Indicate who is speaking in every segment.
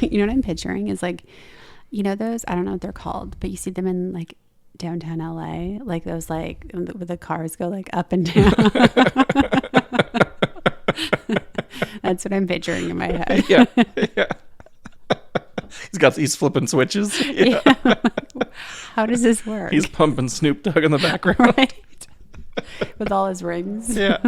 Speaker 1: You know what I'm picturing is like, you know, those, I don't know what they're called, but you see them in like downtown LA, like those, like where the cars go like up and down. That's what I'm picturing in my head.
Speaker 2: Yeah. He's flipping switches. Yeah.
Speaker 1: How does this work?
Speaker 2: He's pumping Snoop Dogg in the background.
Speaker 1: Right. With all his rings.
Speaker 2: Yeah.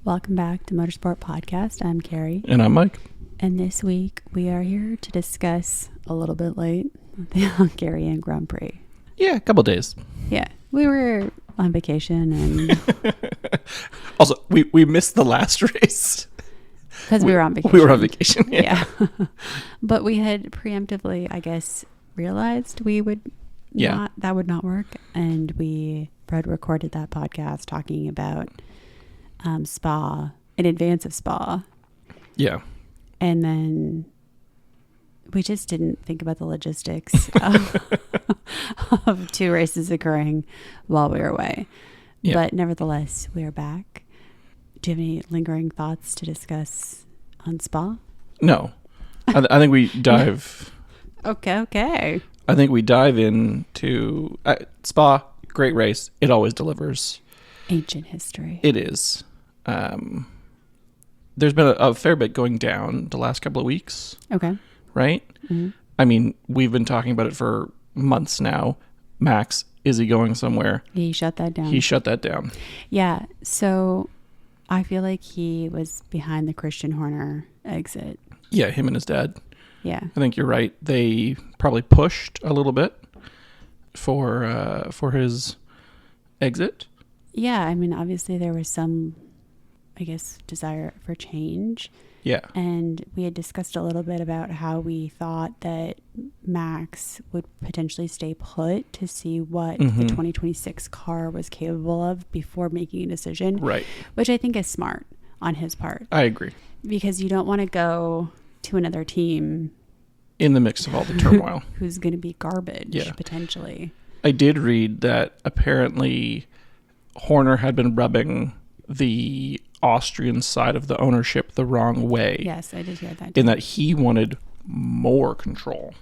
Speaker 1: Welcome back to Motorsport Podcast. I'm Carrie.
Speaker 2: And I'm Mike.
Speaker 1: And this week we are here to discuss, a little bit late, the Hungarian Grand Prix.
Speaker 2: Yeah, a couple days.
Speaker 1: Yeah, we were on vacation and...
Speaker 2: Also, we missed the last race.
Speaker 1: Because we were on vacation.
Speaker 2: We were on vacation,
Speaker 1: yeah. But we had preemptively, I guess, realized we would not, that would not work. And we recorded that podcast talking about Spa, in advance of Spa.
Speaker 2: Yeah.
Speaker 1: And then we just didn't think about the logistics of two races occurring while we were away. Yeah. But nevertheless, we are back. Do you have any lingering thoughts to discuss on Spa?
Speaker 2: No. I think we dive...
Speaker 1: Okay.
Speaker 2: I think we dive into... Spa, great race. It always delivers.
Speaker 1: Ancient history.
Speaker 2: It is. There's been a fair bit going down the last couple of weeks.
Speaker 1: Okay.
Speaker 2: Right?
Speaker 1: Mm-hmm.
Speaker 2: I mean, we've been talking about it for months now. Max, is he going somewhere?
Speaker 1: He shut that down. Yeah. So I feel like he was behind the Christian Horner exit.
Speaker 2: Yeah, him and his dad.
Speaker 1: Yeah.
Speaker 2: I think you're right. They probably pushed a little bit for his exit.
Speaker 1: Yeah. I mean, obviously there was some, I guess, desire for change.
Speaker 2: Yeah.
Speaker 1: And we had discussed a little bit about how we thought that Max would potentially stay put to see what the 2026 car was capable of before making a decision.
Speaker 2: Right.
Speaker 1: Which I think is smart on his part.
Speaker 2: I agree.
Speaker 1: Because you don't want to go to another team
Speaker 2: in the mix of all the turmoil.
Speaker 1: Who's going to be garbage, potentially.
Speaker 2: I did read that apparently Horner had been rubbing the Austrian side of the ownership the wrong way.
Speaker 1: Yes, I did hear that too.
Speaker 2: In that he wanted more control.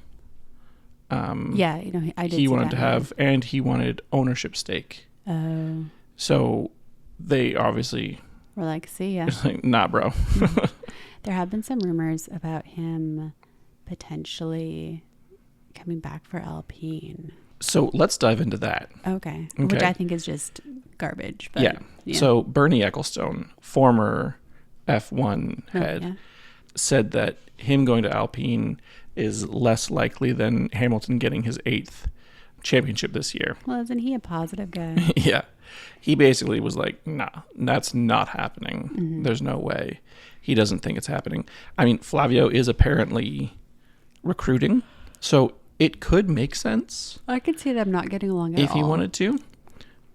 Speaker 1: Yeah, you know, I did.
Speaker 2: He wanted to have, and he wanted ownership stake.
Speaker 1: Oh.
Speaker 2: So they obviously
Speaker 1: were like, see ya.
Speaker 2: Like, nah, bro.
Speaker 1: There have been some rumors about him potentially coming back for Alpine.
Speaker 2: So let's dive into that.
Speaker 1: Okay. Which I think is just garbage. But,
Speaker 2: yeah. So Bernie Ecclestone, former F1 head, said that him going to Alpine is less likely than Hamilton getting his 8th championship this year.
Speaker 1: Well, isn't he a positive guy?
Speaker 2: Yeah. He basically was like, nah, that's not happening. Mm-hmm. There's no way. He doesn't think it's happening. I mean, Flavio is apparently recruiting, so it could make sense.
Speaker 1: I could see them not getting along at all.
Speaker 2: If he wanted to.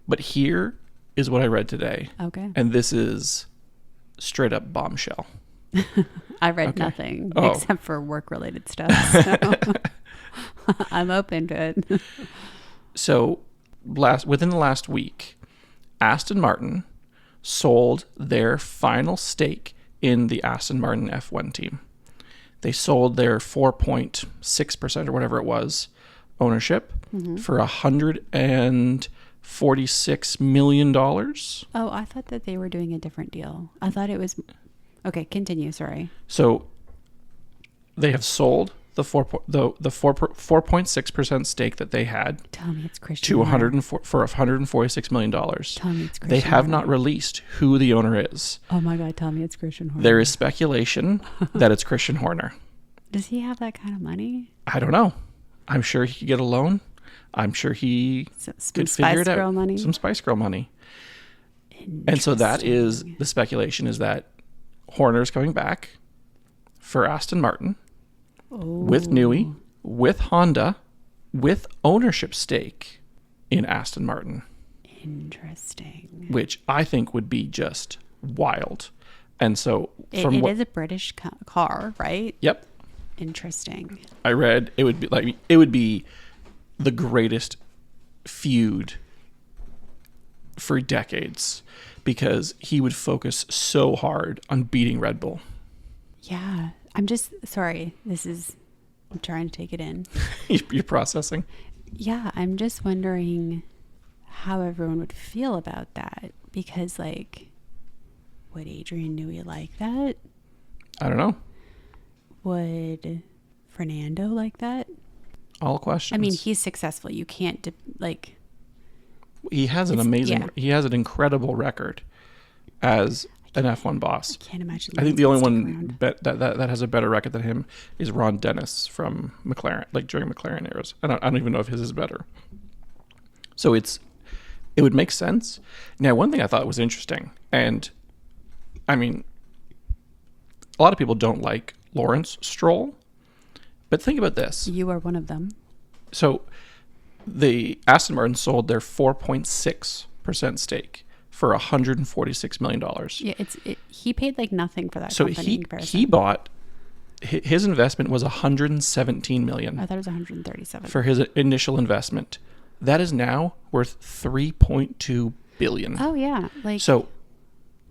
Speaker 2: But here is what I read today.
Speaker 1: Okay.
Speaker 2: And this is straight up bombshell.
Speaker 1: I read nothing except for work-related stuff. So I'm open to it.
Speaker 2: So within the last week, Aston Martin sold their final stake in the Aston Martin F1 team. They sold their 4.6% or whatever it was ownership for $146 million.
Speaker 1: Oh, I thought that they were doing a different deal. I thought it was... Okay, continue, sorry.
Speaker 2: So they have sold the 4.6% stake that they had.
Speaker 1: Tell me it's Christian
Speaker 2: to $146 million.
Speaker 1: Tell me it's Christian
Speaker 2: They have not released who the owner is.
Speaker 1: Oh my God, tell me it's Christian Horner.
Speaker 2: There is speculation that it's Christian Horner.
Speaker 1: Does he have that kind of money?
Speaker 2: I don't know. I'm sure he could get a loan. I'm sure he could figure it out. Some Spice Girl money. And so that is the speculation, is that Horner's coming back for Aston Martin with Newey, with Honda, with ownership stake in Aston Martin.
Speaker 1: Interesting.
Speaker 2: Which I think would be just wild. And so
Speaker 1: it is a British car, right?
Speaker 2: Yep.
Speaker 1: Interesting.
Speaker 2: I read it would be the greatest feud for decades because he would focus so hard on beating Red Bull.
Speaker 1: Yeah. I'm just sorry. I'm trying to take it in.
Speaker 2: You're processing?
Speaker 1: Yeah. I'm just wondering how everyone would feel about that because, like, would Adrian Newey like that?
Speaker 2: I don't know. Would
Speaker 1: Fernando like that?
Speaker 2: All questions.
Speaker 1: I mean, he's successful. You can't,
Speaker 2: he has he has an incredible record as an F1 boss.
Speaker 1: I can't imagine.
Speaker 2: I think the only one that has a better record than him is Ron Dennis from McLaren, like during McLaren eras. I don't even know if his is better. So it would make sense. Now, one thing I thought was interesting, and I mean, a lot of people don't like Lawrence Stroll, but think about this.
Speaker 1: You are one of them.
Speaker 2: So the Aston Martin sold their 4.6% stake for $146 million.
Speaker 1: Yeah, he paid like nothing for that.
Speaker 2: So he bought, his investment was $117 million.
Speaker 1: I thought it was 137
Speaker 2: for his initial investment. That is now worth $3.2 billion.
Speaker 1: Oh yeah,
Speaker 2: so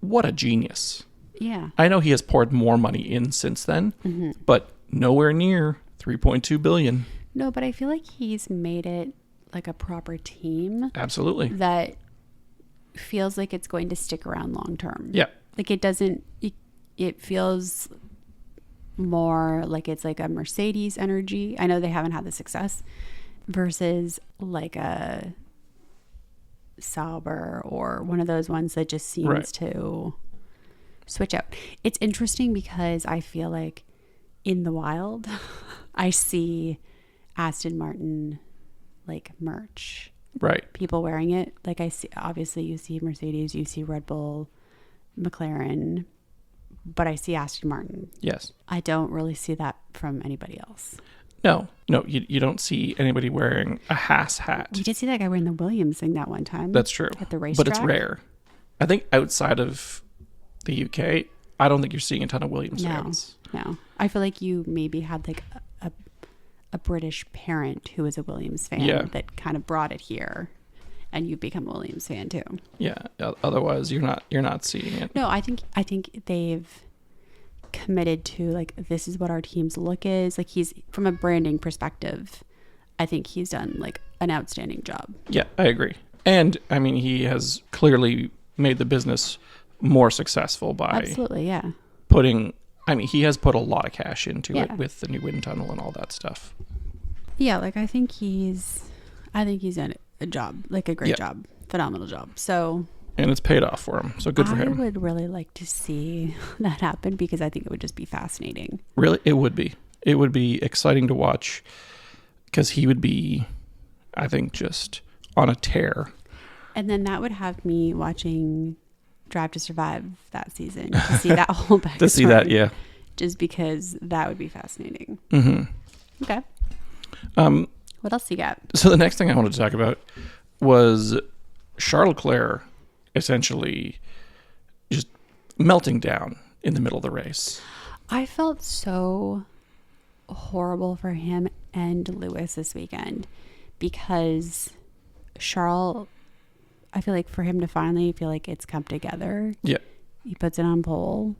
Speaker 2: what a genius.
Speaker 1: Yeah.
Speaker 2: I know he has poured more money in since then, but nowhere near $3.2 billion.
Speaker 1: No, but I feel like he's made it like a proper team.
Speaker 2: Absolutely.
Speaker 1: That feels like it's going to stick around long term.
Speaker 2: Yeah.
Speaker 1: Like it feels more like it's like a Mercedes energy. I know they haven't had the success versus like a Sauber or one of those ones that just seems to switch out. It's interesting because I feel like in the wild, I see Aston Martin like merch.
Speaker 2: Right.
Speaker 1: People wearing it. Like I see, obviously you see Mercedes, you see Red Bull, McLaren, but I see Aston Martin.
Speaker 2: Yes.
Speaker 1: I don't really see that from anybody else.
Speaker 2: No, you don't see anybody wearing a Haas hat.
Speaker 1: We did see that guy wearing the Williams thing that one time.
Speaker 2: That's true.
Speaker 1: At the racetrack.
Speaker 2: But it's rare. I think outside of the UK, I don't think you're seeing a ton of Williams fans.
Speaker 1: No. I feel like you maybe had like a British parent who was a Williams fan that kind of brought it here, and you've become a Williams fan too.
Speaker 2: Yeah. Otherwise, you're not seeing it.
Speaker 1: No, I think they've committed to like, this is what our team's look is. Like, he's, from a branding perspective, I think he's done like an outstanding job.
Speaker 2: Yeah, I agree. And I mean, he has clearly made the business more successful by
Speaker 1: absolutely, yeah.
Speaker 2: He has put a lot of cash into it with the new wind tunnel and all that stuff.
Speaker 1: Yeah, like I think he's done a job, like a great job, phenomenal job. So,
Speaker 2: and it's paid off for him. So good for him.
Speaker 1: I would really like to see that happen because I think it would just be fascinating.
Speaker 2: Really, it would be. It would be exciting to watch because he would be, I think, just on a tear.
Speaker 1: And then that would have me watching Drive to Survive that season to see that whole backstory.
Speaker 2: To see that, yeah.
Speaker 1: Just because that would be fascinating.
Speaker 2: Mm-hmm.
Speaker 1: Okay. What else you got?
Speaker 2: So the next thing I wanted to talk about was Charles Leclerc essentially just melting down in the middle of the race.
Speaker 1: I felt so horrible for him and Lewis this weekend because Charles, I feel like for him to finally feel like it's come together.
Speaker 2: Yeah.
Speaker 1: He puts it on pole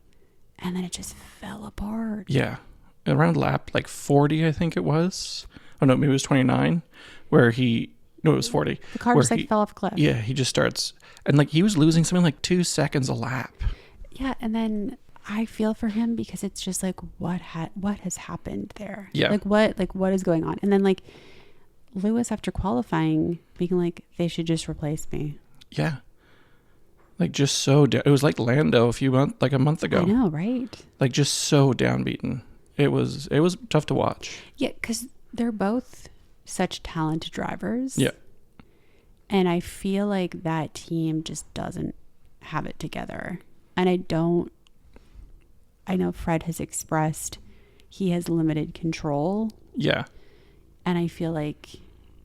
Speaker 1: and then it just fell apart.
Speaker 2: Yeah. Around lap like 40, I think it was. Oh no, maybe it was 29 where it was 40.
Speaker 1: The car just like fell off a cliff.
Speaker 2: Yeah. He just starts and like he was losing something like 2 seconds a lap.
Speaker 1: Yeah. And then I feel for him because it's just like, what has happened there?
Speaker 2: Yeah.
Speaker 1: What is going on? And then like Lewis after qualifying being like, they should just replace me.
Speaker 2: Yeah. Like just so it was like Lando a month ago.
Speaker 1: I know, right?
Speaker 2: Like just so downbeaten. It was tough to watch.
Speaker 1: Yeah, because they're both such talented drivers.
Speaker 2: Yeah.
Speaker 1: And I feel like that team just doesn't have it together. And I know Fred has expressed he has limited control.
Speaker 2: Yeah.
Speaker 1: And I feel like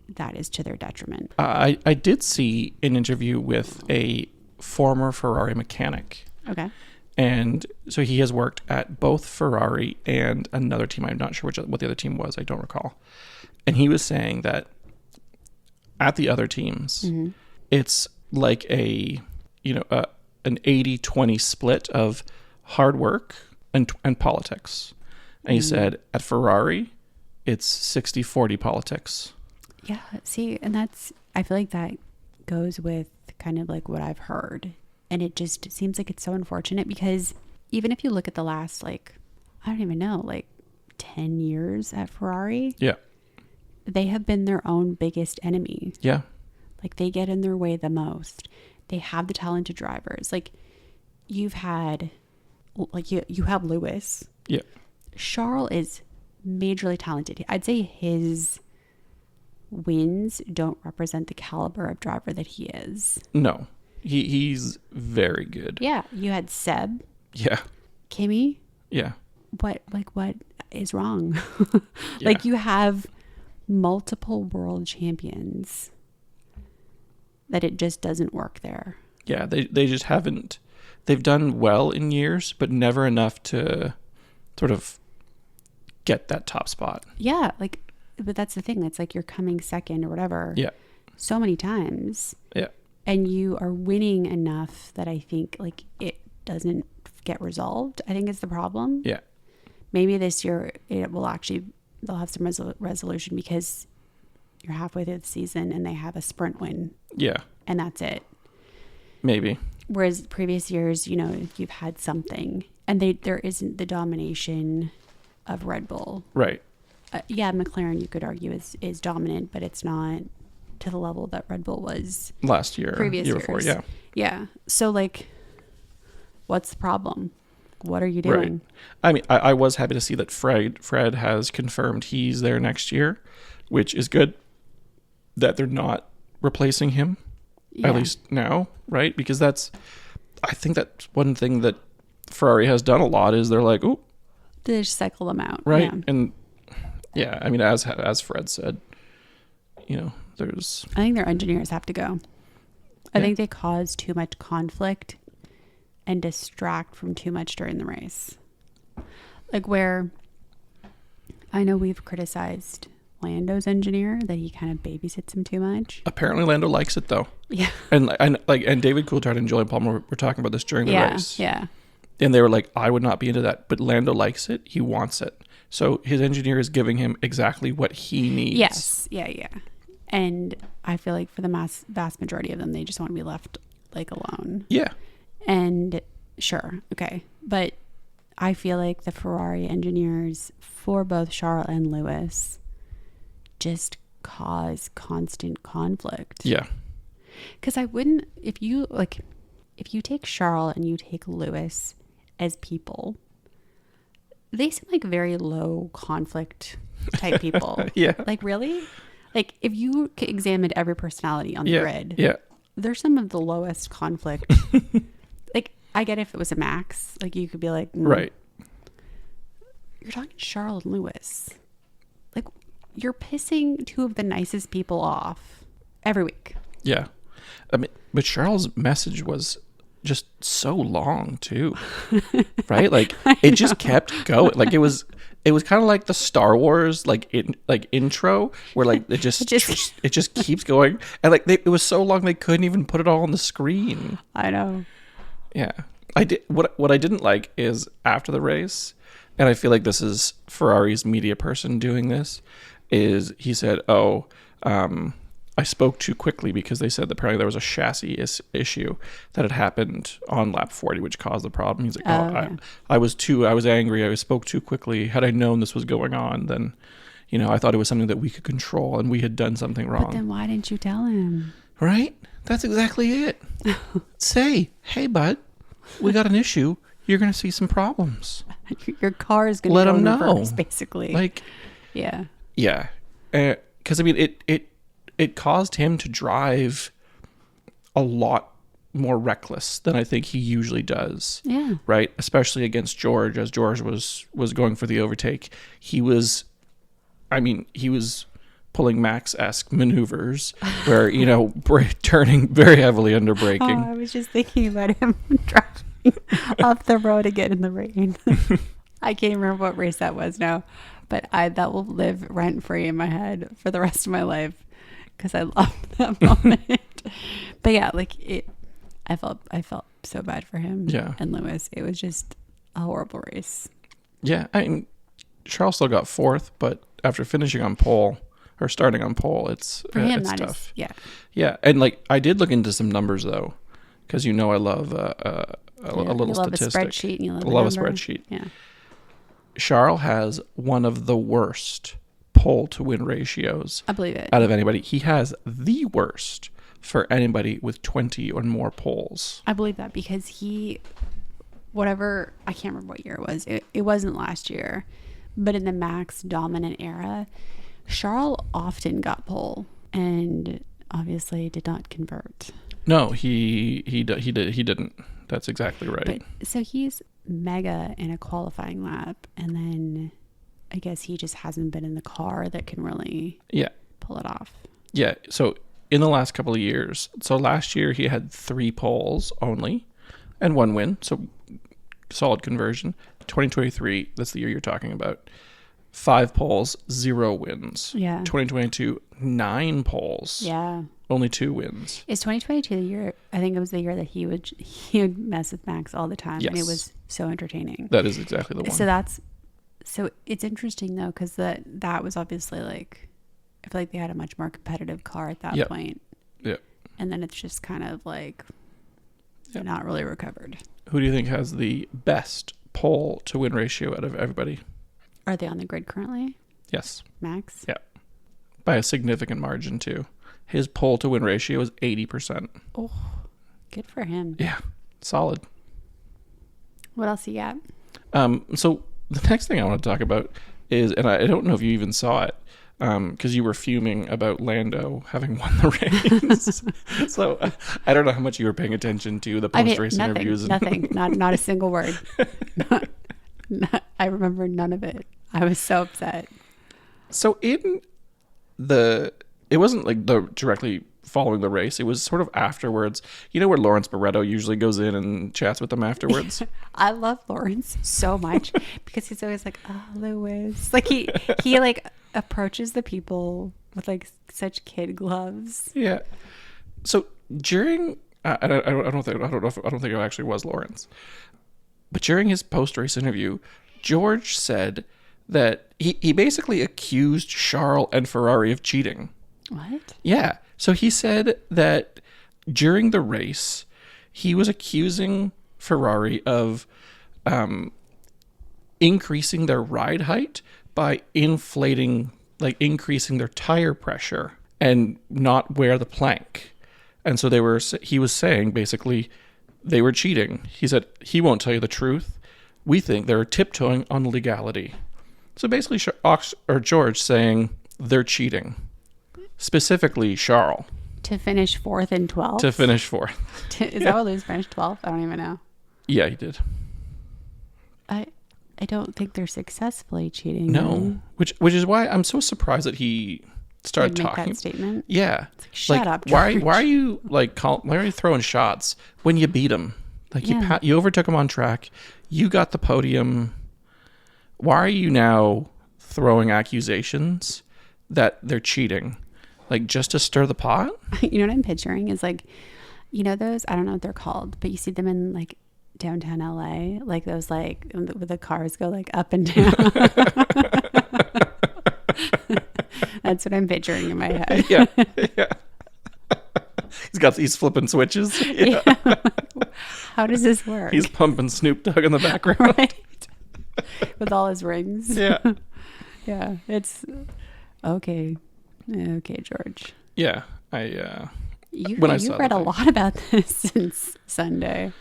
Speaker 1: that is to their detriment.
Speaker 2: I did see an interview with a former Ferrari mechanic.
Speaker 1: Okay.
Speaker 2: And so he has worked at both Ferrari and another team. I'm not sure what the other team was. I don't recall. And he was saying that at the other teams, it's like an 80-20 split of hard work and politics. And he said at Ferrari, it's 60-40 politics.
Speaker 1: Yeah. See, and I feel like that goes with kind of like what I've heard. And it just seems like it's so unfortunate because even if you look at the last, I don't even know, 10 years at Ferrari.
Speaker 2: Yeah.
Speaker 1: They have been their own biggest enemy.
Speaker 2: Yeah.
Speaker 1: They get in their way the most. They have the talented drivers. You've had, you have Lewis.
Speaker 2: Yeah.
Speaker 1: Charles is majorly talented. I'd say his wins don't represent the caliber of driver that he is.
Speaker 2: No. He's very good.
Speaker 1: Yeah. You had Seb.
Speaker 2: Yeah.
Speaker 1: Kimi.
Speaker 2: Yeah.
Speaker 1: What is wrong?
Speaker 2: Yeah.
Speaker 1: You have multiple world champions that it just doesn't work there.
Speaker 2: Yeah. They just haven't. They've done well in years, but never enough to sort of get that top spot.
Speaker 1: Yeah. But that's the thing. It's you're coming second or whatever.
Speaker 2: Yeah.
Speaker 1: So many times.
Speaker 2: Yeah.
Speaker 1: And you are winning enough that I think it doesn't get resolved. I think it's the problem.
Speaker 2: Yeah.
Speaker 1: Maybe this year they'll have some resolution because you're halfway through the season and they have a sprint win.
Speaker 2: Yeah.
Speaker 1: And that's it.
Speaker 2: Maybe.
Speaker 1: Whereas previous years, you've had something and there isn't the domination of Red Bull.
Speaker 2: Right.
Speaker 1: Yeah, McLaren you could argue is dominant, but it's not to the level that Red Bull was
Speaker 2: last year,
Speaker 1: previous
Speaker 2: year
Speaker 1: years.
Speaker 2: before. Yeah.
Speaker 1: Yeah. So what's the problem? What are you doing?
Speaker 2: Right. I mean, I was happy to see that Fred has confirmed he's there next year, which is good that they're not replacing him, at least now, right? Because I think that's one thing that Ferrari has done a lot is they're like, oh,
Speaker 1: they just cycle them out.
Speaker 2: Right.
Speaker 1: Yeah.
Speaker 2: And yeah, I mean, as Fred said,
Speaker 1: I think their engineers have to go. I think they cause too much conflict and distract from too much during the race. Where I know we've criticized Lando's engineer that he kind of babysits him too much.
Speaker 2: Apparently Lando likes it though.
Speaker 1: Yeah.
Speaker 2: And David Coulthard and Julian Palmer were talking about this during the race.
Speaker 1: Yeah.
Speaker 2: And they were like, I would not be into that, but Lando likes it. He wants it. So his engineer is giving him exactly what he needs.
Speaker 1: Yes. Yeah. And I feel like for the vast majority of them, they just want to be left alone.
Speaker 2: Yeah.
Speaker 1: And sure. Okay. But I feel like the Ferrari engineers for both Charles and Lewis just cause constant conflict.
Speaker 2: Yeah.
Speaker 1: Because I wouldn't, if you take Charles and you take Lewis as people, they seem like very low conflict type people.
Speaker 2: Yeah.
Speaker 1: Really? If you examined every personality on the grid, they're some of the lowest conflict. I get if it was a Max, you could be like,
Speaker 2: right.
Speaker 1: You're talking Charles and Lewis. You're pissing two of the nicest people off every week.
Speaker 2: Yeah. I mean, but Charles' message was just so long too, right? It just kept going. It was kind of like the Star Wars intro where it just keeps going, and it was so long they couldn't even put it all on the screen.
Speaker 1: I know.
Speaker 2: Yeah, I did. What I didn't like is after the race, and I feel like this is Ferrari's media person doing this. Is he said, "Oh, I spoke too quickly because they said that apparently there was a chassis issue that had happened on lap 40, which caused the problem." He's like, I was angry. I spoke too quickly. Had I known this was going on, then, I thought it was something that we could control and we had done something wrong.
Speaker 1: But then why didn't you tell him?
Speaker 2: Right? That's exactly it. Say, hey, bud, we got an issue. You're going to see some problems.
Speaker 1: Your car is going to go in reverse, basically.
Speaker 2: Yeah. Yeah. Because, I mean, it caused him to drive a lot more reckless than I think he usually does.
Speaker 1: Yeah.
Speaker 2: Right? Especially against George, as George was going for the overtake. He was pulling Max-esque maneuvers where, turning very heavily under braking.
Speaker 1: Oh, I was just thinking about him off the road again in the rain. I can't remember what race that was now, but that will live rent free in my head for the rest of my life because I love that moment. But yeah, I felt so bad for him.
Speaker 2: Yeah.
Speaker 1: And Lewis. It was just a horrible race.
Speaker 2: Yeah, I mean, Charles still got fourth, but after finishing on pole or starting on pole, it's tough. Yeah, and I did look into some numbers though, because I love a little statistic.
Speaker 1: A spreadsheet. And you
Speaker 2: love a spreadsheet.
Speaker 1: Yeah.
Speaker 2: Charles has one of the worst pole to win ratios.
Speaker 1: I believe it.
Speaker 2: Out of anybody, he has the worst for anybody with 20 or more poles.
Speaker 1: I believe that because I can't remember what year it was. It wasn't last year, but in the Max dominant era, Charles often got pole and obviously did not convert.
Speaker 2: No, he didn't. That's exactly right.
Speaker 1: But, so he's mega in a qualifying lap, and then I guess he just hasn't been in the car that can really pull it off.
Speaker 2: Yeah. So in the last couple of years, so last year he had 3 poles only and 1 win. So solid conversion. 2023, that's the year you're talking about. 5 poles, 0 wins.
Speaker 1: Yeah.
Speaker 2: 2022, 9 poles.
Speaker 1: Yeah.
Speaker 2: Only 2 wins.
Speaker 1: Is 2022 the year? I think it was the year that he would mess with Max all the time, and it was so entertaining.
Speaker 2: That is exactly the one.
Speaker 1: So it's interesting though, because that was obviously I feel like they had a much more competitive car at that point.
Speaker 2: Yeah.
Speaker 1: And then it's just kind of not really recovered.
Speaker 2: Who do you think has the best pole to win ratio out of everybody?
Speaker 1: Are they on the grid currently?
Speaker 2: Yes.
Speaker 1: Max?
Speaker 2: Yeah. By a significant margin too. His pole to win ratio is 80%.
Speaker 1: Oh, good for him.
Speaker 2: Yeah. Solid.
Speaker 1: What else you got?
Speaker 2: So the next thing I want to talk about is, and I don't know if you even saw it, because you were fuming about Lando having won the race. So I don't know how much you were paying attention to the post-race interviews.
Speaker 1: Nothing. Not a single word. I remember none of it. I was so upset.
Speaker 2: So it wasn't directly following the race. It was sort of afterwards. You know where Lawrence Barretto usually goes in and chats with them afterwards?
Speaker 1: I love Lawrence so much because he's always like, oh, Lewis. He approaches the people with such kid gloves.
Speaker 2: Yeah. So during, I don't think it actually was Lawrence, but during his post-race interview, George said that he basically accused Charles and Ferrari of cheating.
Speaker 1: What?
Speaker 2: Yeah. So he said that during the race, he was accusing Ferrari of increasing their ride height by increasing their tire pressure and not wear the plank. And so he was saying basically they were cheating. He said he won't tell you the truth. We think they're tiptoeing on legality. So basically George saying they're cheating. Specifically Charles.
Speaker 1: To finish 4th and 12th?
Speaker 2: To finish 4th.
Speaker 1: Is that what Lewis finished 12th? I don't even know.
Speaker 2: Yeah, he did.
Speaker 1: I don't think they're successfully cheating.
Speaker 2: No. Which is why I'm so surprised that he started talking.
Speaker 1: That statement?
Speaker 2: Yeah.
Speaker 1: Shut up, George.
Speaker 2: Why are you why are you throwing shots when you beat him? You overtook him on track. You got the podium. Why are you now throwing accusations that they're cheating? Just to stir the pot?
Speaker 1: You know what I'm picturing is those, I don't know what they're called, but you see them in downtown LA, those where the cars go up and down. That's what I'm picturing in my head.
Speaker 2: Yeah. He's got these flipping switches. Yeah.
Speaker 1: How does this work?
Speaker 2: He's pumping Snoop Dogg in the background.
Speaker 1: Right. With all his rings.
Speaker 2: Yeah.
Speaker 1: Yeah. It's okay. Okay, George.
Speaker 2: Yeah.
Speaker 1: You've read a lot about this since Sunday.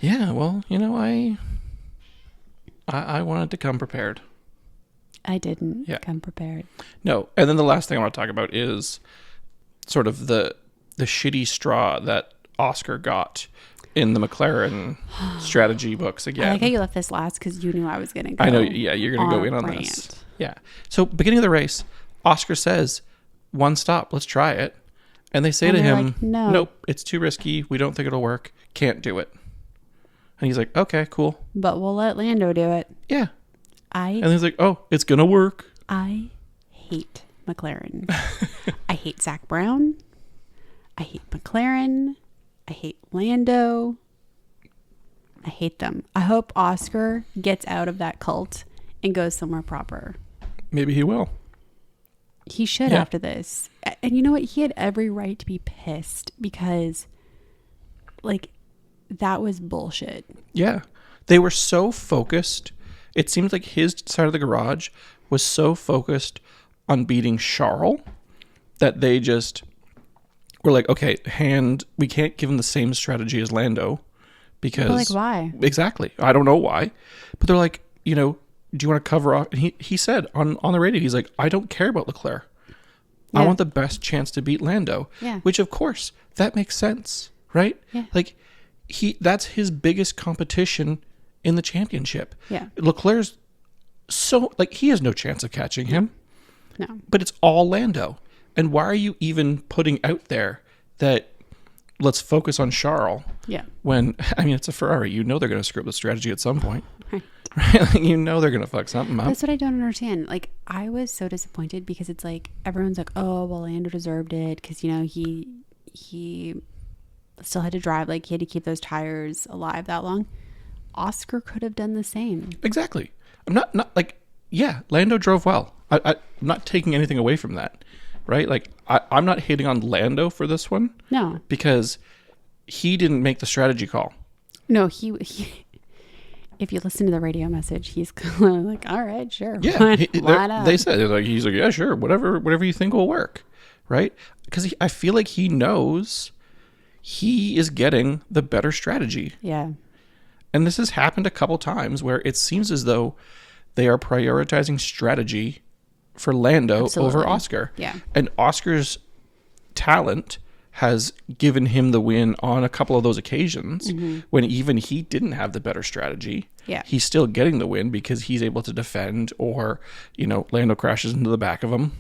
Speaker 2: Yeah, well, I wanted to come prepared.
Speaker 1: I didn't come prepared.
Speaker 2: No, and then the last thing I want to talk about is sort of the shitty straw that Oscar got in the McLaren strategy books again.
Speaker 1: I like how you left this last because you knew I was going to go.
Speaker 2: I know, yeah, you're going to go in on this. Yeah. So beginning of the race, Oscar says, one stop, let's try it. And they say to him,
Speaker 1: no.
Speaker 2: Nope, it's too risky. We don't think it'll work. Can't do it. And he's like, okay, cool.
Speaker 1: But we'll let Lando do it.
Speaker 2: Yeah. And he's like, oh, it's going to work.
Speaker 1: I hate McLaren. I hate Zach Brown. I hate McLaren. I hate Lando. I hate them. I hope Oscar gets out of that cult and goes somewhere proper.
Speaker 2: Maybe he will.
Speaker 1: He should after this. And you know what? He had every right to be pissed because, like, that was bullshit.
Speaker 2: Yeah. They were so focused. It seems like his side of the garage was so focused on beating Charles that they just were like, okay, we can't give him the same strategy as Lando because...
Speaker 1: But like, why?
Speaker 2: Exactly. I don't know why. But they're like, do you want to cover off? And he said on the radio, he's like, I don't care about Leclerc. Yeah. I want the best chance to beat Lando.
Speaker 1: Yeah.
Speaker 2: Which, of course, that makes sense, right?
Speaker 1: Yeah.
Speaker 2: Like, that's his biggest competition in the championship.
Speaker 1: Yeah.
Speaker 2: Leclerc's he has no chance of catching him.
Speaker 1: No.
Speaker 2: But it's all Lando. And why are you even putting out there that let's focus on Charles?
Speaker 1: Yeah.
Speaker 2: When, it's a Ferrari. They're going to screw up the strategy at some point.
Speaker 1: Right.
Speaker 2: Right? They're going to fuck something up.
Speaker 1: That's what I don't understand. Like, I was so disappointed because it's like, everyone's like, oh, well, Lando deserved it because, he still had to drive. Like, he had to keep those tires alive that long. Oscar could have done the same.
Speaker 2: Exactly. I'm not like, yeah, Lando drove well. I'm not taking anything away from that, right? Like, I'm not hating on Lando for this one.
Speaker 1: No.
Speaker 2: Because he didn't make the strategy call.
Speaker 1: No, he if you listen to the radio message, he's kind of like, all right, sure.
Speaker 2: Yeah.
Speaker 1: Why not?
Speaker 2: They said, he's like, yeah, sure, whatever you think will work, right? Because I feel like he knows he is getting the better strategy.
Speaker 1: Yeah.
Speaker 2: And this has happened a couple times where it seems as though they are prioritizing strategy for Lando over Oscar.
Speaker 1: Yeah.
Speaker 2: And Oscar's talent has given him the win on a couple of those occasions when even he didn't have the better strategy.
Speaker 1: Yeah.
Speaker 2: He's still getting the win because he's able to defend or, Lando crashes into the back of him.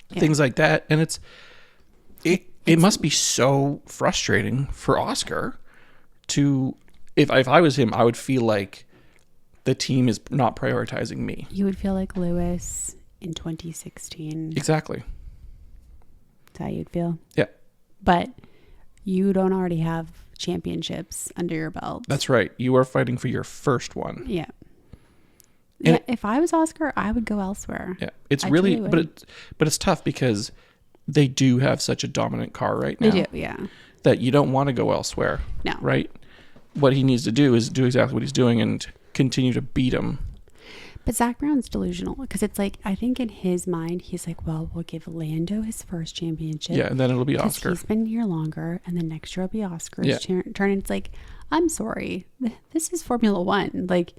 Speaker 2: Yeah. Things like that. And it must be so frustrating for Oscar to... If I was him, I would feel like the team is not prioritizing me.
Speaker 1: You would feel like Lewis in 2016.
Speaker 2: Exactly.
Speaker 1: That's how you'd feel.
Speaker 2: Yeah.
Speaker 1: But you don't already have championships under your belt.
Speaker 2: That's right. You are fighting for your first one.
Speaker 1: Yeah.
Speaker 2: And
Speaker 1: if I was Oscar, I would go elsewhere.
Speaker 2: Yeah. It's really, but it's tough because they do have such a dominant car right now.
Speaker 1: They do, yeah.
Speaker 2: That you don't want to go elsewhere.
Speaker 1: No.
Speaker 2: Right? What he needs to do is do exactly what he's doing and continue to beat him.
Speaker 1: But Zach Brown's delusional because it's like, I think in his mind, he's like, well, we'll give Lando his first championship.
Speaker 2: Yeah, and then it'll be Oscar.
Speaker 1: He's been here longer, and then next year will be Oscar's turn. And it's like, I'm sorry. This is Formula One. Like,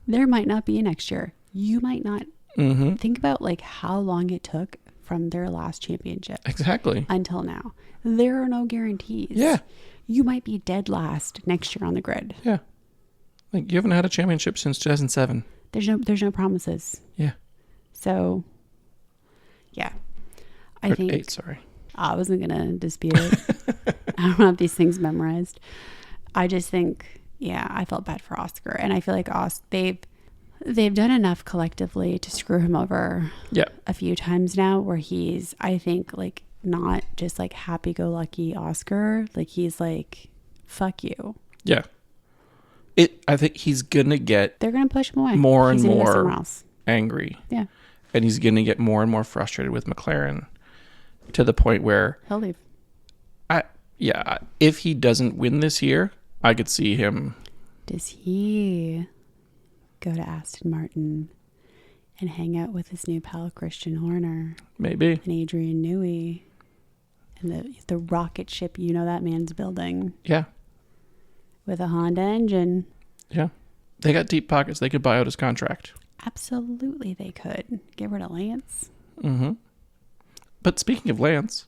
Speaker 1: there might not be a next year. You might not.
Speaker 2: Mm-hmm.
Speaker 1: Think about, like, how long it took from their last championship.
Speaker 2: Exactly.
Speaker 1: Until now. There are no guarantees.
Speaker 2: Yeah.
Speaker 1: You might be dead last next year on the grid.
Speaker 2: Yeah. Like, you haven't had a championship since 2007.
Speaker 1: There's no promises.
Speaker 2: Yeah.
Speaker 1: So, yeah. I think
Speaker 2: 8, sorry.
Speaker 1: I wasn't going to dispute it. I don't have these things memorized. I just think, yeah, I felt bad for Oscar. And I feel like they've done enough collectively to screw him over a few times now where he's, I think, like, not just like happy-go-lucky Oscar. Like, he's like, fuck you.
Speaker 2: Yeah. I think he's going to get...
Speaker 1: They're going to push him away.
Speaker 2: More and more angry.
Speaker 1: Yeah.
Speaker 2: And he's going to get more and more frustrated with McLaren to the point where...
Speaker 1: He'll leave.
Speaker 2: If he doesn't win this year, I could see him...
Speaker 1: Does he go to Aston Martin and hang out with his new pal Christian Horner?
Speaker 2: Maybe.
Speaker 1: And Adrian Newey. And the rocket ship that man's building.
Speaker 2: Yeah.
Speaker 1: With a Honda engine.
Speaker 2: Yeah. They got deep pockets. They could buy out his contract.
Speaker 1: Absolutely they could. Get rid of Lance.
Speaker 2: Mm-hmm. But speaking of Lance...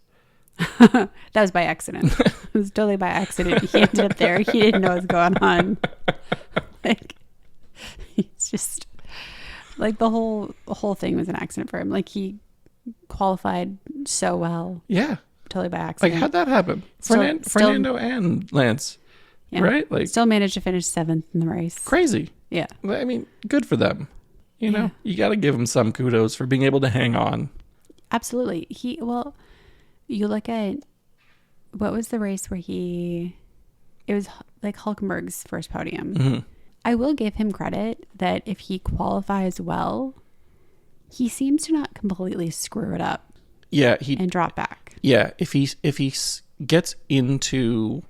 Speaker 1: that was by accident. It was totally by accident. He ended up there. He didn't know what was going on. Like, he's just... Like, the whole thing was an accident for him. Like, he qualified so well.
Speaker 2: Yeah.
Speaker 1: Totally by accident.
Speaker 2: Like, how'd that happen? Fernando and Lance
Speaker 1: Yeah.
Speaker 2: Right? Like,
Speaker 1: still managed to finish 7th in the race.
Speaker 2: Crazy.
Speaker 1: Yeah.
Speaker 2: I mean, good for them. You know, you got to give him some kudos for being able to hang on.
Speaker 1: Absolutely. You look at, what was the race where it was like Hulkenberg's first podium.
Speaker 2: Mm-hmm.
Speaker 1: I will give him credit that if he qualifies well, he seems to not completely screw it up.
Speaker 2: Yeah.
Speaker 1: And drop back.
Speaker 2: Yeah. If he gets into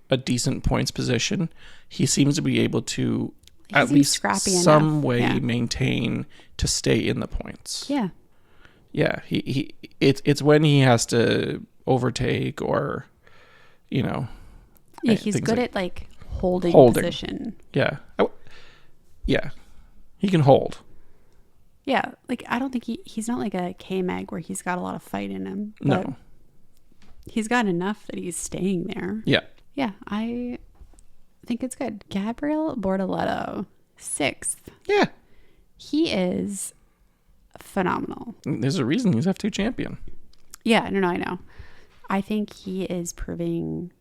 Speaker 2: a decent points position, he seems to be able to at least some way maintain to stay in the points.
Speaker 1: Yeah.
Speaker 2: Yeah. It's when he has to overtake or, you know.
Speaker 1: Yeah, he's good at like holding position.
Speaker 2: Yeah. Yeah. He can hold.
Speaker 1: Yeah. Like, I don't think he's not like a K-Mag where he's got a lot of fight in him. But
Speaker 2: no.
Speaker 1: He's got enough that he's staying there.
Speaker 2: Yeah.
Speaker 1: Yeah. I think it's good. Gabriel Bortoleto, 6th.
Speaker 2: Yeah.
Speaker 1: He is phenomenal.
Speaker 2: There's a reason he's F2 champion.
Speaker 1: Yeah. No, I know. I think he is proving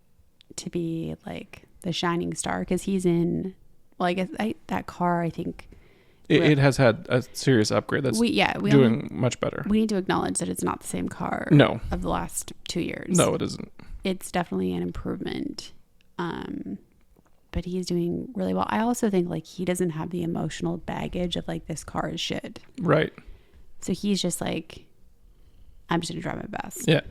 Speaker 1: to be like the shining star because he's in, well, I guess that car, I think.
Speaker 2: It has had a serious upgrade that's doing much better.
Speaker 1: We need to acknowledge that it's not the same car of the last 2 years.
Speaker 2: No, it isn't.
Speaker 1: It's definitely an improvement. But he's doing really well. I also think like he doesn't have the emotional baggage of like this car is shit.
Speaker 2: Right.
Speaker 1: So he's just like, I'm just going to drive my best.
Speaker 2: Yeah.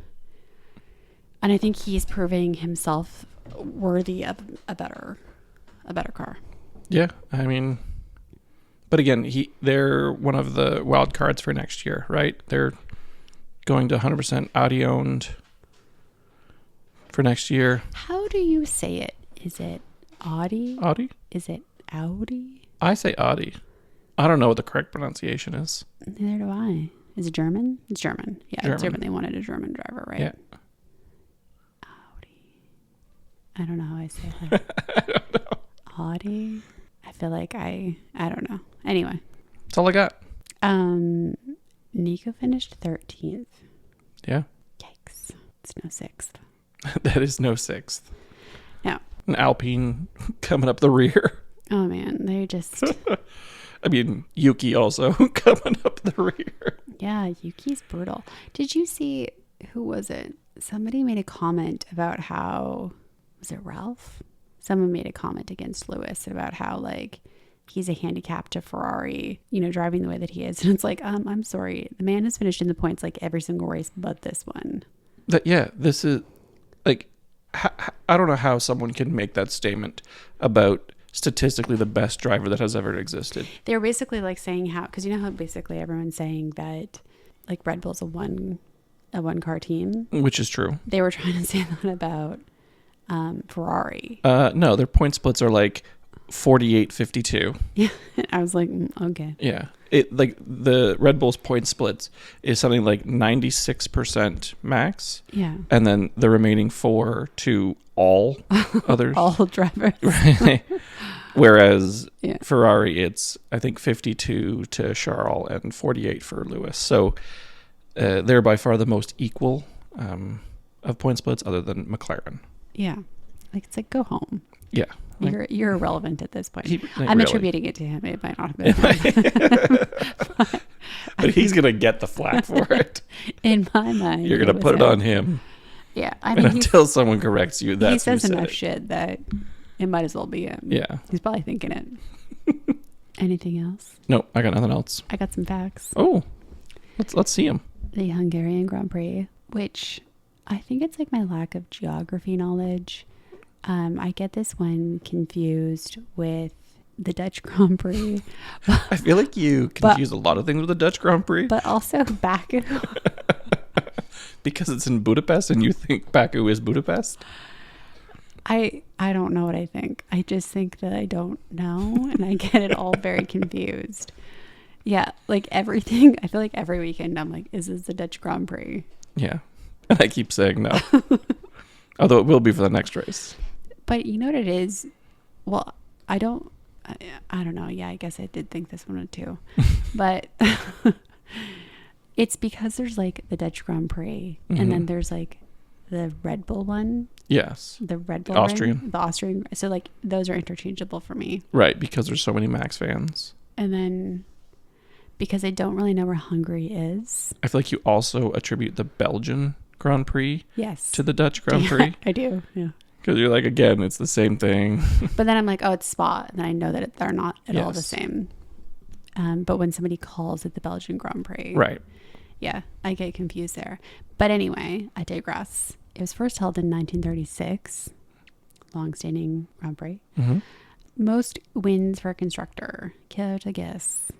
Speaker 1: And I think he's proving himself worthy of a better car. Yeah.
Speaker 2: I mean, but again, they're one of the wild cards for next year, right? They're going to 100% Audi owned for next year.
Speaker 1: How do you say it? Is it Audi?
Speaker 2: Audi?
Speaker 1: Is it Audi?
Speaker 2: I say Audi. I don't know what the correct pronunciation is.
Speaker 1: Neither do I. Is it German? It's German. Yeah, German. It's German. They wanted a German driver, right?
Speaker 2: Yeah.
Speaker 1: Audi. I don't know how I say that.
Speaker 2: I don't know.
Speaker 1: Audi. I feel like I don't know. Anyway.
Speaker 2: That's all I got.
Speaker 1: Nico finished 13th.
Speaker 2: Yeah.
Speaker 1: Yikes. It's no 6th.
Speaker 2: That is no 6th.
Speaker 1: No.
Speaker 2: An Alpine coming up the rear.
Speaker 1: Oh, man. They just...
Speaker 2: I mean, Yuki also coming up the rear.
Speaker 1: Yeah, Yuki's brutal. Did you see... Who was it? Somebody made a comment about how... Was it Ralph? Someone made a comment against Lewis about how, like, he's a handicap to Ferrari, you know, driving the way that he is. And it's like, I'm sorry. The man has finished in the points, like, every single race but this one.
Speaker 2: This is, like, I don't know how someone can make that statement about statistically the best driver that has ever existed.
Speaker 1: They were basically, like, saying how, because you know how basically everyone's saying that, like, Red Bull's a one-car team?
Speaker 2: Which is true.
Speaker 1: They were trying to say that about... Ferrari.
Speaker 2: No, their point splits are like 48-52.
Speaker 1: Yeah, I was like, okay.
Speaker 2: Yeah, it like the Red Bull's point splits is something like 96% max.
Speaker 1: Yeah,
Speaker 2: and then the remaining 4 to all others,
Speaker 1: all drivers.
Speaker 2: Right. Whereas Ferrari, it's I think 52 to Charles and 48 for Lewis. So they're by far the most equal of point splits, other than McLaren.
Speaker 1: Yeah. Like, it's like, go home.
Speaker 2: Yeah.
Speaker 1: Like, you're irrelevant at this point.
Speaker 2: I'm
Speaker 1: attributing it to him. It might not have been.
Speaker 2: but he's going to get the flack for it.
Speaker 1: In my mind.
Speaker 2: You're going to put it on him.
Speaker 1: Yeah. I mean,
Speaker 2: until someone corrects you, that's
Speaker 1: he says enough shit that it might as well be him.
Speaker 2: Yeah.
Speaker 1: He's probably thinking it. Anything else?
Speaker 2: No, I got nothing else.
Speaker 1: I got some facts.
Speaker 2: Oh, let's see them.
Speaker 1: The Hungarian Grand Prix, which... I think it's like my lack of geography knowledge. I get this one confused with the Dutch Grand Prix.
Speaker 2: I feel like you confuse a lot of things with the Dutch Grand Prix.
Speaker 1: But also Baku.
Speaker 2: Because it's in Budapest and you think Baku is Budapest?
Speaker 1: I don't know what I think. I just think that I don't know. And I get it all very confused. Yeah, like everything. I feel like every weekend I'm like, is this the Dutch Grand Prix?
Speaker 2: Yeah. And I keep saying no. Although it will be for the next race.
Speaker 1: But you know what it is? Well, I don't know. Yeah, I guess I did think this one too. But it's because there's like the Dutch Grand Prix and then there's like the Red Bull one.
Speaker 2: Yes.
Speaker 1: The Red Bull
Speaker 2: Austrian.
Speaker 1: ring, the Austrian. So like those are interchangeable for me.
Speaker 2: Right, because there's so many Max fans.
Speaker 1: And then because I don't really know where Hungary is.
Speaker 2: I feel like you also attribute the Belgian Grand Prix
Speaker 1: yes.
Speaker 2: to the Dutch Grand Prix.
Speaker 1: I do, yeah.
Speaker 2: Because you're like, again, it's the same thing.
Speaker 1: But then I'm like, oh, it's Spa. And then I know that they're not at all the same. But when somebody calls it the Belgian Grand Prix.
Speaker 2: Right.
Speaker 1: Yeah, I get confused there. But anyway, I digress. It was first held in 1936. Long-standing Grand Prix.
Speaker 2: Mm-hmm.
Speaker 1: Most wins for a constructor. Care to guess?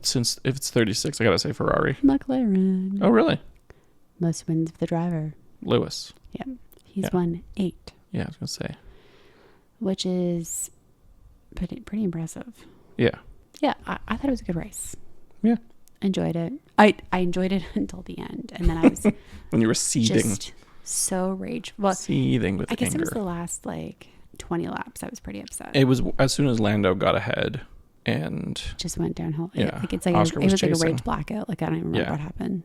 Speaker 2: Since if it's 36, I gotta say Ferrari.
Speaker 1: McLaren.
Speaker 2: Oh, really?
Speaker 1: Most wins for the driver.
Speaker 2: Lewis.
Speaker 1: Yeah. He's won 8.
Speaker 2: Yeah, I was gonna say.
Speaker 1: Which is pretty impressive.
Speaker 2: Yeah.
Speaker 1: Yeah, I thought it was a good race.
Speaker 2: Yeah.
Speaker 1: Enjoyed it. I enjoyed it until the end. And then I was...
Speaker 2: when you were seething.
Speaker 1: Just so rageful. Well,
Speaker 2: seething with anger.
Speaker 1: I guess it was the last, 20 laps. I was pretty upset.
Speaker 2: It was as soon as Lando got ahead and...
Speaker 1: just went downhill.
Speaker 2: Yeah.
Speaker 1: It's like
Speaker 2: Oscar
Speaker 1: it was like
Speaker 2: chasing.
Speaker 1: a rage blackout. I don't even remember what happened.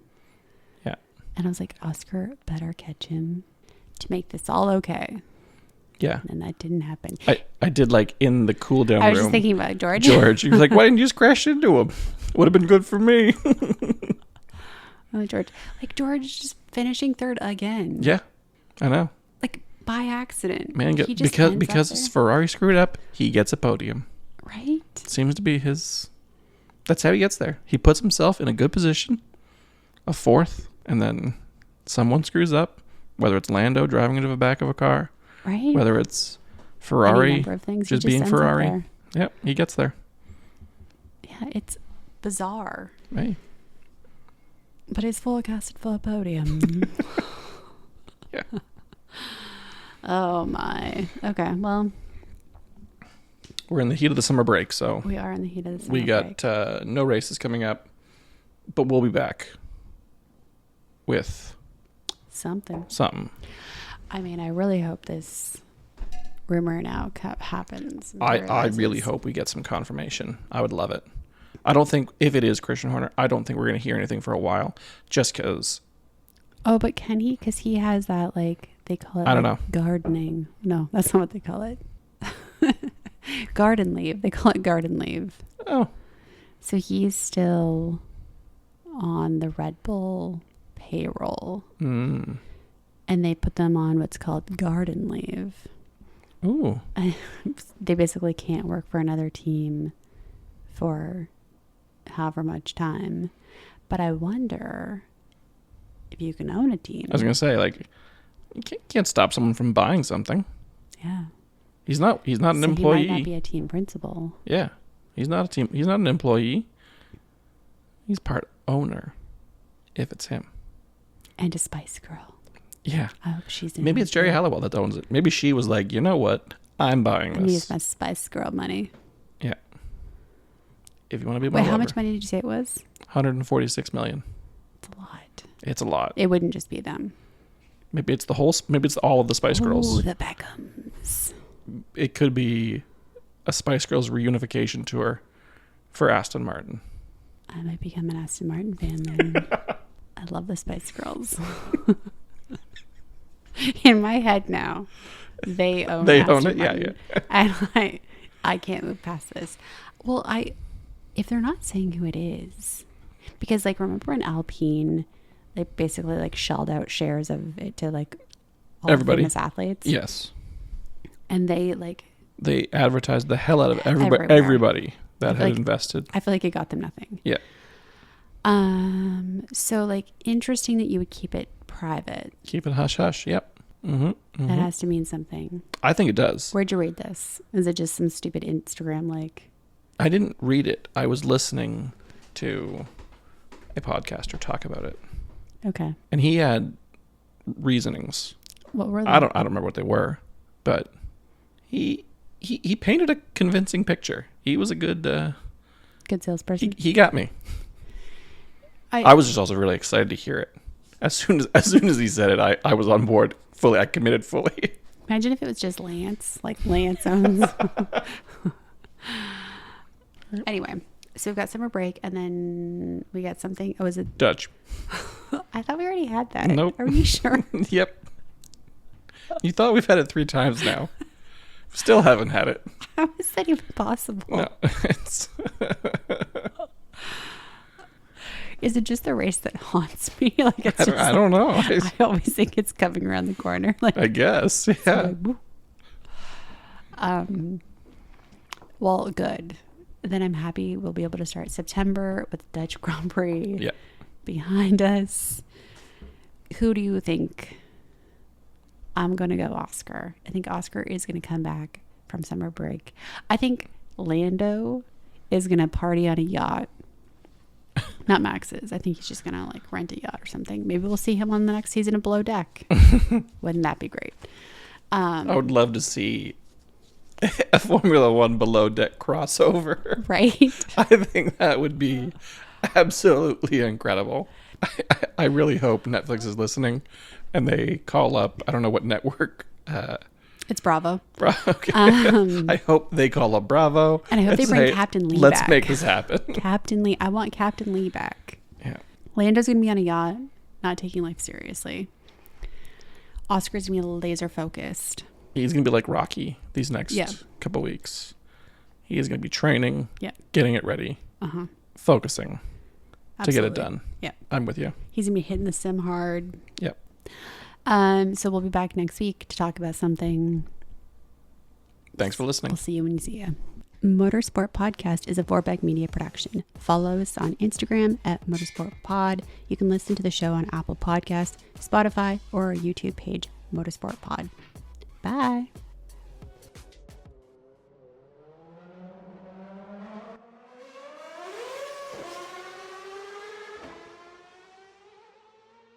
Speaker 2: Yeah.
Speaker 1: And I was like, Oscar better catch him to make this all okay.
Speaker 2: Yeah.
Speaker 1: And that didn't happen.
Speaker 2: I did in the cool down room.
Speaker 1: I was just thinking about George.
Speaker 2: He was like, why didn't you just crash into him? Would have been good for me.
Speaker 1: Oh, George. George just finishing third again.
Speaker 2: Yeah, I know.
Speaker 1: By accident.
Speaker 2: Man, because Ferrari screwed up, he gets a podium.
Speaker 1: Right?
Speaker 2: Seems to be his... That's how he gets there. He puts himself in a good position, a fourth, and then someone screws up, whether it's Lando driving into the back of a car,
Speaker 1: right?
Speaker 2: Whether it's Ferrari
Speaker 1: Any number of things.
Speaker 2: just being Ferrari. Yep, he gets there.
Speaker 1: Yeah, it's bizarre.
Speaker 2: Right.
Speaker 1: But it's forecasted for a podium.
Speaker 2: Yeah.
Speaker 1: Oh my. Okay, well.
Speaker 2: We're in the heat of the summer break, so.
Speaker 1: We are in the heat of the summer
Speaker 2: break. We got no races coming up, but we'll be back with
Speaker 1: something. I mean, I really hope this rumor now happens.
Speaker 2: I really hope we get some confirmation. I would love it. I don't think, if it is Christian Horner, I don't think we're going to hear anything for a while, just because.
Speaker 1: Oh, but can he? Because he has that, they call it,
Speaker 2: I don't know.
Speaker 1: Gardening. No, that's not what they call it. Garden leave. They call it garden leave.
Speaker 2: Oh.
Speaker 1: So he's still on the Red Bull payroll.
Speaker 2: Mm.
Speaker 1: And they put them on what's called garden leave.
Speaker 2: Ooh.
Speaker 1: They basically can't work for another team for however much time. But I wonder if you can own a team.
Speaker 2: I was going to say, you can't stop someone from buying something.
Speaker 1: Yeah.
Speaker 2: He's not an employee.
Speaker 1: He might not be a team principal.
Speaker 2: Yeah. He's not an employee. He's part owner, if it's him.
Speaker 1: And a Spice Girl.
Speaker 2: Yeah.
Speaker 1: I hope she's in.
Speaker 2: Maybe it's Jerry Halliwell that owns it. Maybe she was like, you know what? I'm buying this.
Speaker 1: I'm use my Spice Girl money.
Speaker 2: Yeah. If you want to be my
Speaker 1: Wait,
Speaker 2: lover.
Speaker 1: how much money did you say it was?
Speaker 2: $146 million.
Speaker 1: It's a lot.
Speaker 2: It's a lot.
Speaker 1: It wouldn't just be them.
Speaker 2: Maybe it's all of the Spice Girls.
Speaker 1: Oh, the Beckhams.
Speaker 2: It could be a Spice Girls reunification tour for Aston Martin.
Speaker 1: I might become an Aston Martin fan then. I love the Spice Girls. In my head now, they own
Speaker 2: it.
Speaker 1: Martin.
Speaker 2: Yeah.
Speaker 1: And I can't move past this. Well, if they're not saying who it is, because remember in Alpine, they basically shelled out shares of it to all
Speaker 2: everybody,
Speaker 1: famous athletes.
Speaker 2: Yes. And they advertised the hell out of everybody that had invested.
Speaker 1: I feel like it got them nothing.
Speaker 2: Yeah.
Speaker 1: So interesting that you would keep it private.
Speaker 2: Keep it hush hush. Yep. Mm-hmm. Mm-hmm.
Speaker 1: That has to mean something.
Speaker 2: I think it does.
Speaker 1: Where'd you read this? Is it just some stupid Instagram
Speaker 2: I didn't read it. I was listening to a podcaster talk about it.
Speaker 1: Okay.
Speaker 2: And he had reasonings.
Speaker 1: What were they?
Speaker 2: I don't remember what they were, but he painted a convincing picture. He was a good
Speaker 1: salesperson.
Speaker 2: He got me. I was just also really excited to hear it. As soon as he said it, I was on board fully. I committed fully.
Speaker 1: Imagine if it was just Lance, Lance owns. Anyway, so we've got summer break, and then we got something. Oh, is it
Speaker 2: Dutch?
Speaker 1: I thought we already had that.
Speaker 2: Nope.
Speaker 1: Are you sure?
Speaker 2: Yep. You thought we've had it 3 times now. Still haven't had it.
Speaker 1: How is that even possible?
Speaker 2: No, it's...
Speaker 1: Is it just the race that haunts me? Like it's
Speaker 2: I don't know.
Speaker 1: I always think it's coming around the corner. Like
Speaker 2: I guess, yeah.
Speaker 1: Well, good. Then I'm happy we'll be able to start September with the Dutch Grand Prix behind us. Who do you think? I'm going to go Oscar. I think Oscar is going to come back from summer break. I think Lando is going to party on a yacht. Not Max's. I think he's just going to like rent a yacht or something. Maybe we'll see him on the next season of Below Deck. Wouldn't that be great?
Speaker 2: I would love to see a Formula One Below Deck crossover.
Speaker 1: Right?
Speaker 2: I think that would be absolutely incredible. I really hope Netflix is listening and they call up, I don't know what network.
Speaker 1: It's Bravo.
Speaker 2: Okay. I hope they call up Bravo.
Speaker 1: And I hope they bring Captain Lee
Speaker 2: Let's
Speaker 1: back.
Speaker 2: make this happen.
Speaker 1: Captain Lee. I want Captain Lee back.
Speaker 2: Yeah.
Speaker 1: Lando's going to be on a yacht, not taking life seriously. Oscar's going to be laser focused.
Speaker 2: He's going to be like Rocky these next couple weeks. He is going to be training, getting it ready, focusing to get it done.
Speaker 1: Yeah.
Speaker 2: I'm with you.
Speaker 1: He's going to be hitting the sim hard.
Speaker 2: Yep.
Speaker 1: So we'll be back next week to talk about something.
Speaker 2: Thanks for listening.
Speaker 1: We'll see you when you see you. Motorsport Podcast is a Vorbeck Media production. Follow us on Instagram at Motorsport Pod. You can listen to the show on Apple Podcasts, Spotify, or our YouTube page, Motorsport Pod. Bye.